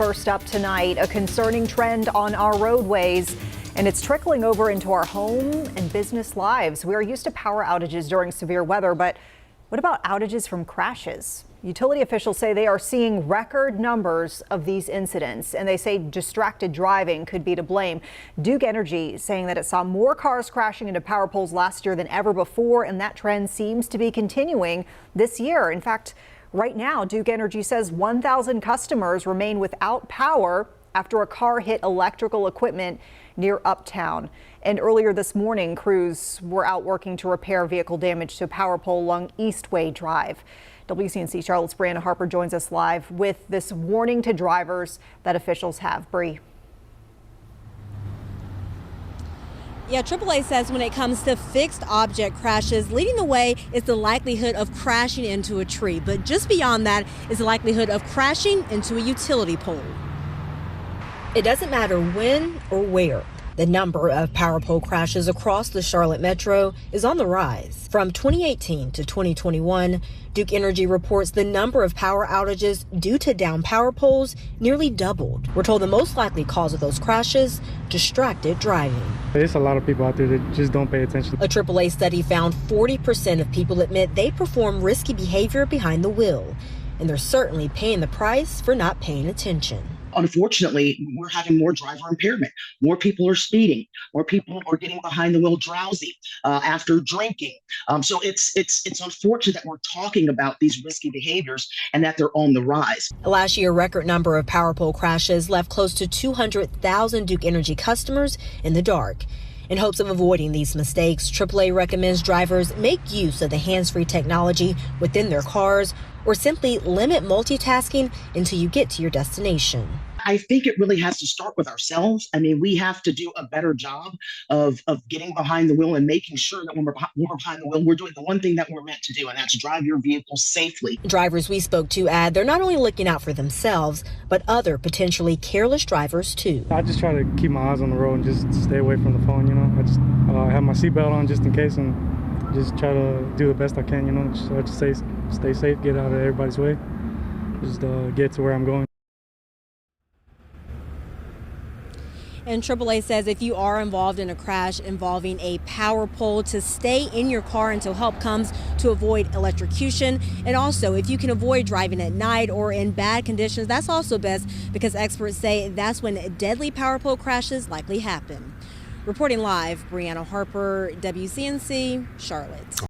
First up tonight, a concerning trend on our roadways, and it's trickling over into our home and business lives. We are used to power outages during severe weather, but what about outages from crashes? Utility officials say they are seeing record numbers of these incidents, and they say distracted driving could be to blame. Duke Energy saying that it saw more cars crashing into power poles last year than ever before, and that trend seems to be continuing this year. In fact, right now, Duke Energy says 1,000 customers remain without power after a car hit electrical equipment near Uptown. And earlier this morning, crews were out working to repair vehicle damage to a power pole along Eastway Drive. WCNC Charlotte's Briana Harper joins us live with this warning to drivers that officials have. Bree. Yeah, AAA says when it comes to fixed object crashes, leading the way is the likelihood of crashing into a tree. But just beyond that is the likelihood of crashing into a utility pole. It doesn't matter when or where. The number of power pole crashes across the Charlotte metro is on the rise. From 2018 to 2021, Duke Energy reports the number of power outages due to downed power poles nearly doubled. We're told the most likely cause of those crashes, distracted driving. There's a lot of people out there that just don't pay attention. A AAA study found 40% of people admit they perform risky behavior behind the wheel, and they're certainly paying the price for not paying attention. Unfortunately, we're having more driver impairment. More people are speeding. More people are getting behind the wheel drowsy after drinking. So it's unfortunate that we're talking about these risky behaviors and that they're on the rise. Last year, a record number of power pole crashes left close to 200,000 Duke Energy customers in the dark. In hopes of avoiding these mistakes, AAA recommends drivers make use of the hands-free technology within their cars or simply limit multitasking until you get to your destination. I think it really has to start with ourselves. I mean, we have to do a better job of getting behind the wheel and making sure that when we're behind the wheel, we're doing the one thing that we're meant to do, and that's drive your vehicle safely. Drivers we spoke to add they're not only looking out for themselves, but other potentially careless drivers too. I just try to keep my eyes on the road and just stay away from the phone, you know. I just have my seatbelt on just in case and just try to do the best I can, you know. Just stay safe, get out of everybody's way, just get to where I'm going. And AAA says if you are involved in a crash involving a power pole, to stay in your car until help comes to avoid electrocution. And also, if you can avoid driving at night or in bad conditions, that's also best because experts say that's when deadly power pole crashes likely happen. Reporting live, Briana Harper, WCNC, Charlotte.